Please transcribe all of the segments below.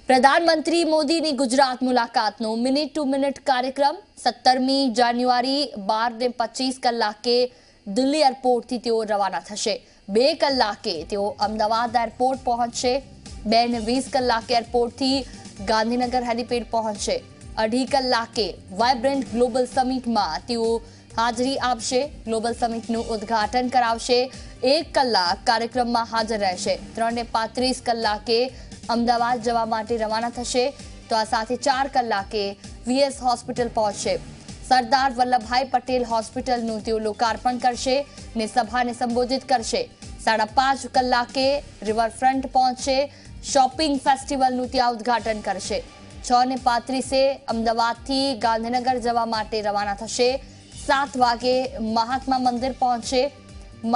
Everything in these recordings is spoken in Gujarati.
પ્રધાનમંત્રી મોદીની ગુજરાત મુલાકાતનો મિનિટ ટુ મિનિટ કાર્યક્રમ 17મી જાન્યુઆરી 12:25 કલાકે દિલ્હી એરપોર્ટથી તેઓ રવાના થશે। 2 કલાકે તેઓ અમદાવાદ એરપોર્ટ પહોંચશે। 2:20 કલાકે એરપોર્ટથી ગાંધીનગર હેલિપેડ પહોંચશે। 2.5 કલાકે વાઇબ્રન્ટ ગ્લોબલ સમિટમાં તેઓ હાજરી આપશે। ગ્લોબલ સમિટનું ઉદ્ઘાટન કરાવશે। 1 કલાક કાર્યક્રમમાં હાજર રહેશે। 3:35 કલાકે અમદાવાદ જવા માટે રવાના થશે। તો આ સાથે 4 કલાકે વીએસ હોસ્પિટલ પહોંચશે। સરદાર વલ્લભભાઈ પટેલ હોસ્પિટલનું તેઓ લોકાર્પણ કરશે ને સભાને સંબોધિત કરશે। 5:30 કલાકે રિવરફ્રન્ટ પહોંચશે। શોપિંગ ફેસ્ટિવલનું ત્યાં ઉદ્ઘાટન કરશે। 6:35 અમદાવાદથી ગાંધીનગર જવા માટે રવાના થશે। 7 વાગે મહાત્મા મંદિર પહોંચશે।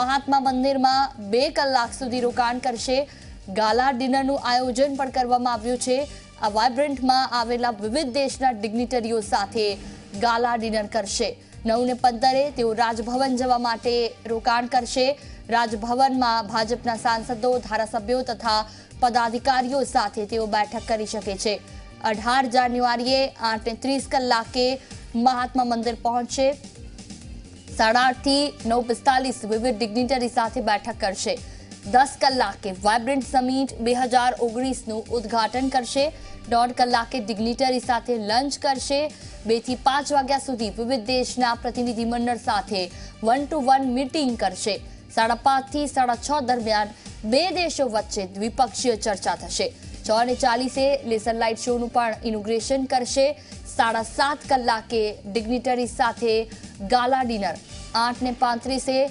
મહાત્મા મંદિરમાં 2 કલાક સુધી રોકાણ કરશે। ગાલા ડિનરનું આયોજન પણ કરવામાં આવ્યું છે। આ વાઇબ્રન્ટમાં આવેલા વિવિધ દેશના ડિગ્નિટરીઓ સાથે ગાલા ડિનર કરશે। 9:15 તેઓ રાજભવન જવા માટે રોકાણ કરશે। રાજભવનમાં ભાજપના સાંસદો, ધારાસભ્યો તથા પદાધિકારીઓ સાથે તેઓ બેઠક કરી શકે છે। 18 જાન્યુઆરીએ 8:30 કલાકે મહાત્મા મંદિર પહોંચશે। 8:30 થી 9:45 વિવિધ ડિગ્નિટરી સાથે બેઠક કરશે। 10 કલાકે વાઇબ્રન્ટ સમિટ 2019નું ઉદ્ઘાટન કરશે। 1.5 કલાકે ડિગ્નિટરી સાથે લંચ કરશે। 2 થી 5 વાગ્યા સુધી વિવિધ દેશના પ્રતિનિધિમંડળ સાથે 1-to-1 મીટિંગ કરશે। 5:30 થી 6:30 દરમિયાન 2 દેશો વચ્ચે દ્વિપક્ષીય ચર્ચા થશે। 6:40 લેસર લાઇટ શોનું પણ ઇનોગ્રેશન કરશે। 7:30 કલાકે ડિગ્નિટરી સાથે ગાલા ડિનર। 8:35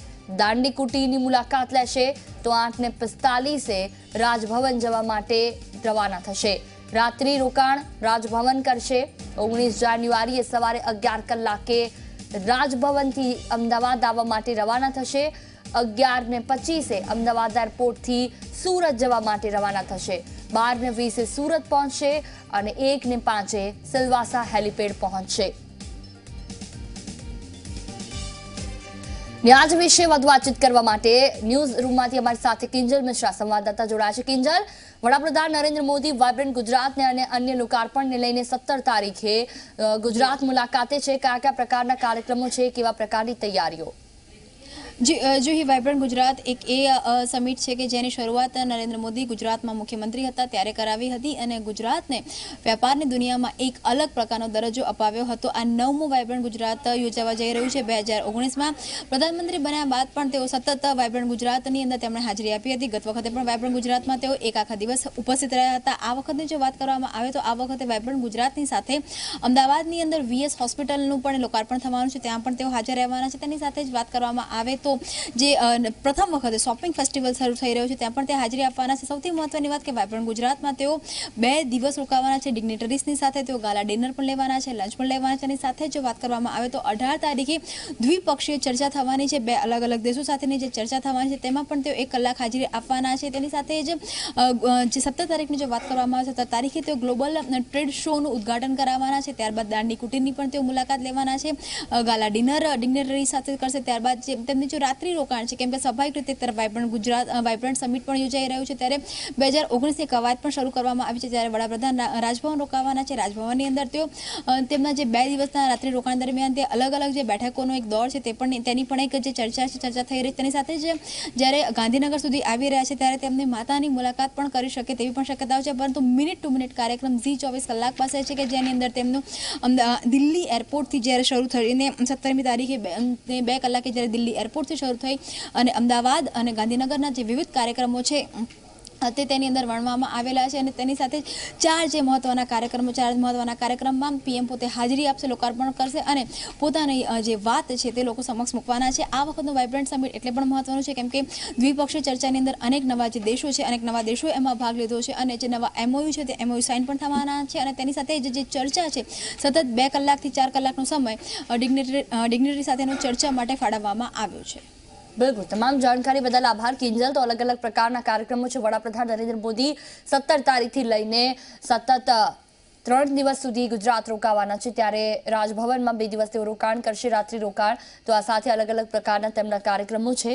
દાંડી કુટીની મુલાકાત લેશે। તો 8:45 રાજભવન જવા માટે રવાના થશે। રાત્રિ રોકાણ રાજભવન કરશે। 19 જાન્યુઆરીએ સવારે 11 કલાકે રાજભવનથી અમદાવાદ આવવા માટે રવાના થશે। 11:25 અમદાવાદ એરપોર્ટથી સુરત જવા માટે રવાના થશે। 12:20 સુરત પહોંચશે અને 1:05 સિલવાસા હેલિપેડ પહોંચશે। આજ વિશે વધુ વાતચીત કરવા માટે ન્યૂઝ રૂમમાંથી અમારી સાથે કિંજલ મિશ્રા સંવાદદાતા જોડાયા છે। કિંજલ, વડાપ્રધાન નરેન્દ્ર મોદી વાઇબ્રન્ટ ગુજરાતને અને અન્ય લોકાર્પણને લઈને 17 તારીખે ગુજરાત મુલાકાતે છે। કયા કયા પ્રકારના કાર્યક્રમો છે, કેવા પ્રકારની તૈયારીઓ? जो ही वाइब्रન્ટ ગુજરાત એક એ સમિટ છે કે જેની શરૂઆત નરેન્દ્ર મોદી ગુજરાતમાં મુખ્યમંત્રી હતા ત્યારે કરાવી હતી અને ગુજરાતને વેપારની દુનિયામાં એક અલગ પ્રકારનો દરજ્જો અપાવ્યો હતો। આ 9મું વાઇબ્રન્ટ ગુજરાત યોજાવા જઈ રહ્યું છે। 2019માં પ્રધાનમંત્રી બન્યા બાદ પણ તેઓ સતત વાઇબ્રન્ટ ગુજરાતની અંદર તેમણે હાજરી આપી હતી। ગત વખતે પણ વાઇબ્રન્ટ ગુજરાતમાં તેઓ એક આખા દિવસ ઉપસ્થિત રહ્યા હતા। આ વખતની જો વાત કરવામાં આવે તો આ વખતે વાઇબ્રન્ટ ગુજરાતની સાથે અમદાવાદની અંદર વીએસ હોસ્પિટલનું પણ લોકાર્પણ થવાનું છે, ત્યાં પણ તેઓ હાજર રહેવાના છે। તેની સાથે જ વાત કરવામાં આવે તો જે પ્રથમ વખતે શોપિંગ ફેસ્ટિવલ શરૂ થઈ રહ્યો છે ત્યાં પણ તે હાજરી આપવાના છે। સૌથી મહત્વની વાત કે વાઇબ્રન્ટ ગુજરાતમાં તેઓ 2 દિવસ રોકાવાના છે। ડિગ્નિટરીઝની સાથે તેઓ ગાલા ડિનર પણ લેવાના છે, લંચ પણ લેવાના છે। અને સાથે જો વાત કરવામાં આવે તો 18 તારીખે દ્વિપક્ષીય ચર્ચા થવાની છે। 2 અલગ અલગ દેશો સાથેની જે ચર્ચા થવાની છે તેમાં પણ તેઓ 1 કલાક હાજરી આપવાના છે। તેની સાથે જ જે 17 તારીખની જો વાત કરવામાં આવે 17 તારીખે તેઓ ગ્લોબલ ટ્રેડ શોનું ઉદ્ઘાટન કરાવવાના છે। ત્યારબાદ દાંડી કુટીરની પણ તેઓ મુલાકાત લેવાના છે। ગાલા ડિનર ડિગ્નિટરી સાથે કરશે। ત્યારબાદ તેમની જો રાત્રિ રોકાણ છે કેમ કે સ્વાભાવિક રીતે તરફ વાઇબ્રન્ટ સમિટ પણ યોજાઈ રહ્યું છે ત્યારે 2019ની કવાયત પણ શરૂ કરવામાં આવી છે। ત્યારે વડાપ્રધાન રાજભવન રોકાવાના છે। રાજભવનની અંદર તેઓ તેમના જે 2 દિવસના રાત્રિ રોકાણ દરમિયાન તે અલગ અલગ જે બેઠકોનો એક દોર છે તેની પણ એક જે ચર્ચા થઈ રહી છે। તેની સાથે જ જ્યારે ગાંધીનગર સુધી આવી રહ્યા છે ત્યારે તેમની માતાની મુલાકાત પણ કરી શકે તેવી પણ શક્યતાઓ છે। પરંતુ મિનિટ ટુ મિનિટ કાર્યક્રમ ઝી 24 કલાક પાસે છે કે જેની અંદર તેમનું દિલ્હી એરપોર્ટથી જ્યારે શરૂ થઈને 17મી તારીખે 2 કલાકે જ્યારે દિલ્હી એરપોર્ટથી શરૂ થઈ અને અમદાવાદ અને ગાંધીનગરના જે વિવિધ કાર્યક્રમો છે તે તેની અંદર વર્ણવવામાં આવેલા છે। અને તેની સાથે 4 જે મહત્વના કાર્યક્રમમાં પીએમ પોતે હાજરી આપશે, લોકાર્પણ કરશે અને પોતાની જે વાત છે તે લોકો સમક્ષ મૂકવાના છે। આ વખતનું વાઇબ્રન્ટ સમિટ એટલે પણ મહત્વનું છે કેમ કે દ્વિપક્ષીય ચર્ચાની અંદર અનેક નવા જે દેશો છે, અનેક નવા દેશોએ એમાં ભાગ લીધો છે અને જે નવા એમઓયુ છે તે એમઓયુ સાઇન પણ થવાના છે। અને તેની સાથે જે ચર્ચા છે સતત 2 કલાકથી 4 કલાકનો સમય ડિગ્નિટરી સાથેનો ચર્ચા માટે ફાળવવામાં આવ્યો છે। बिल्कुल, तमाम जानकारी बदल आभार किंजल। तो अलग अलग प्रकारना कार्यक्रमों છે। વડાપ્રધાન નરેન્દ્ર મોદી 17 તારીખથી લઈને સતત 3 દિવસ સુધી ગુજરાત રોકાવાના છે। ત્યારે રાજભવનમાં 2 દિવસ તેઓ રોકાણ કરશે, રાત્રિ રોકાણ। તો આ સાથે અલગ અલગ પ્રકારના તેમના કાર્યક્રમો છે।